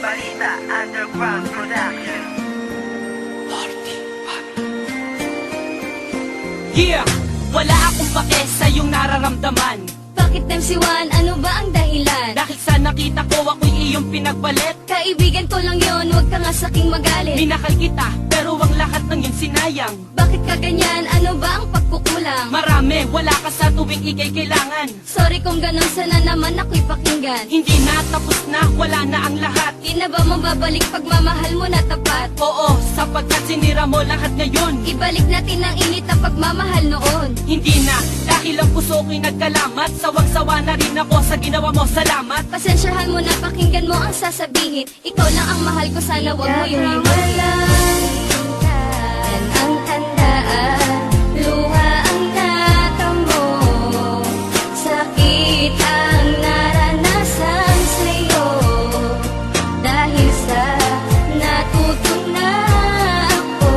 Balita Underground Production. Yeah! Wala akong pake sa iyong nararamdaman. Bakit MC1? Ano ba ang dahilan? Dahil sa nakita ko ako'y iyong pinagpalit. Kaibigan ko lang yon, huwag ka nga saking magalit. Minakal kita, pero ang lahat ng yun sinayang. Bakit ka ganyan? Ano ba ang pagkukulang? Marami, wala ka sa tuwing ikay kailangan. Sorry kung ganun, sana naman ako'y pakinggan. Hindi na, tapos na, wala na ang lahat. Di na ba mababalik pagmamahal mo na tapat? Oo, sapagkat sinira mo lahat ngayon. Ibalik natin ang init na pagmamahal noon. Hindi na, dahil ang puso ko'y nagkalamat. Sawang-sawa na rin ako sa ginawa mo, salamat. Pasensyahan mo na, pakinggan mo ang sasabihin. Ikaw lang ang mahal ko, sana wag mo yung hiwalayan. Yan ang tandaan, luha ang natamo, sakit ang naranasan sa'yo. Dahil sa natutong na ako,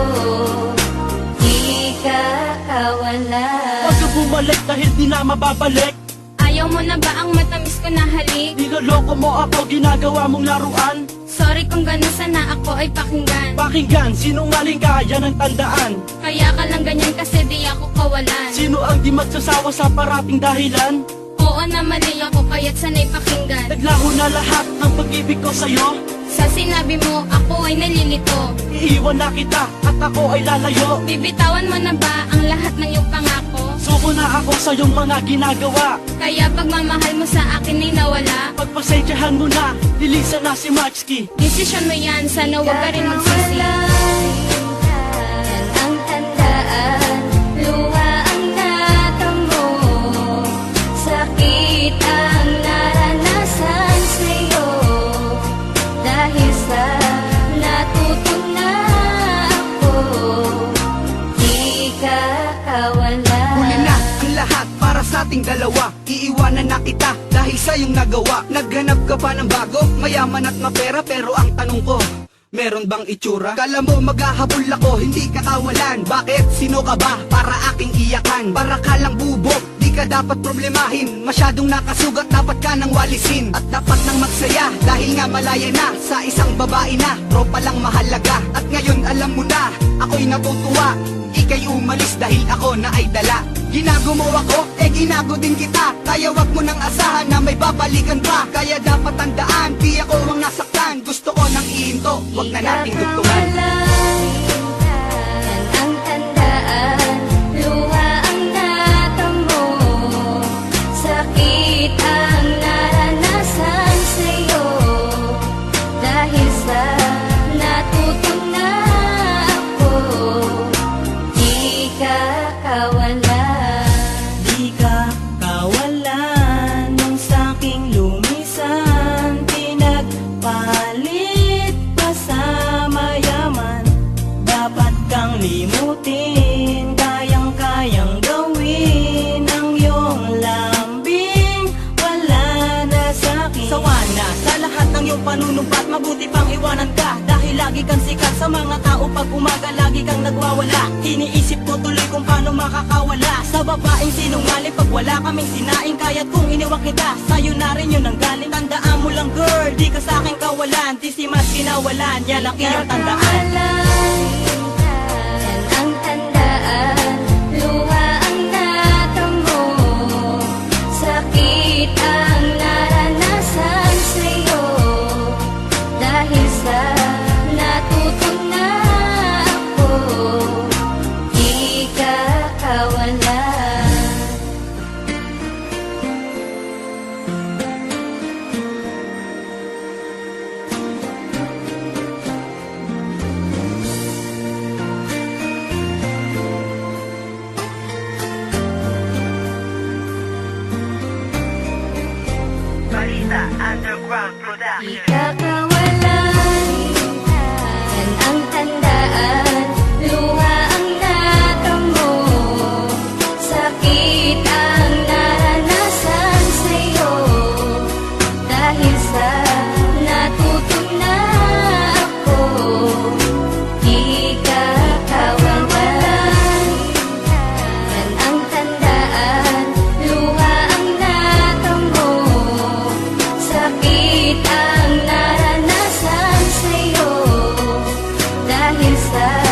di ka kawala. Huwag ka bumalik dahil di na mababalik. Ayaw mo na ba ang matamis ko na halik? Niloloko mo ako, ginagawa mong laruan. Sorry kung gano'n, sana ako ay pakinggan. Pakinggan, sinungaling ka, yan ang tandaan. Kaya ka lang ganyan kasi di ako kawalan. Sino ang di magsasawa sa parating dahilan? Oo na mali ako kaya't sanay pakinggan. Naglaho na lahat ng pag-ibig ko sa'yo. Sa sinabi mo, ako ay nalilito. Iiwan na kita at ako ay lalayo. Bibitawan mo na ba ang lahat ng iyong pangako? Suko na ako sa iyong mga ginagawa. Kaya pagmamahal mo sa akin ay nawala. Pagpasensyahan mo na, lilisan na si Maxki. Desisyon mo yan, sana huwag ka rin magsisi. Yan ang tandaan, luha ang natamo, sakit ang naranasan sa'yo. Dahil sa natutong na ako, di ka kawala. Huli na ang lahat para sa ating dalawa. Iiwanan na kita dahil sa iyong nagawa. Naghanap ka pa ng bago, mayaman at mapera. Pero ang tanong ko, meron bang itsura? Kala mo maghahabol ako, hindi ka kawalan. Bakit? Sino ka ba para aking iyakan? Para ka lang bubog, di ka dapat problemahin. Masyadong nakasugat, dapat ka nang walisin. At dapat nang magsaya, dahil nga malaya na. Sa isang babae na, tropa lang mahalaga. At ngayon alam mo na, ako'y natutuwa. Ika'y umalis dahil ako na ay dala. Ginago mo ako, ginago din kita. Kaya wag mo nang asahan na may babalikan pa. Kaya dapat tandaan, di ako ang nasaktan. Gusto ko nang ihinto, wag na nating dugtungan. Yan ang tandaan, luha ang natamo, sakit ang naranasan sa'yo. Dahil sa natutong na ako, di ka kawala. Di ka kawalan nung saking lumisan. Pinagpalit pa sa mayaman. Dapat kang limutin, kayang-kayang gawin ang iyong lambing. Wala na sa'kin. Sawa na sa lahat ng iyong panunumpat. Mabuti pang iwanan ka dahil lagi kang sikat sa mga tao. Pag umaga lagi kang nagwawala. Iniisip ko tuloy kung paano makakawala sa babaeng sinungaling. Pag wala kaming sinaing, kaya't kung iniwan kita, sa'yo na rin yun ang galing. Tandaan mo lang girl, di ka sa'kin kawalan. Di si mas kinawalan, yan ang iyong tandaan. Yan ang tandaan, luha ang natamo, sakit ang naranasan sa'yo. Dahil sa natutong na ako, di ka kawala. Balita Underground Di Production. ka kawalan, yan ang tandaan, luha ang natamo, sakit ang naranasan sa'yo. Dahil sa natutong na ako, di ka kawalan. Yan ang tandaan, luha ang natamo, sakit ang naranasan isa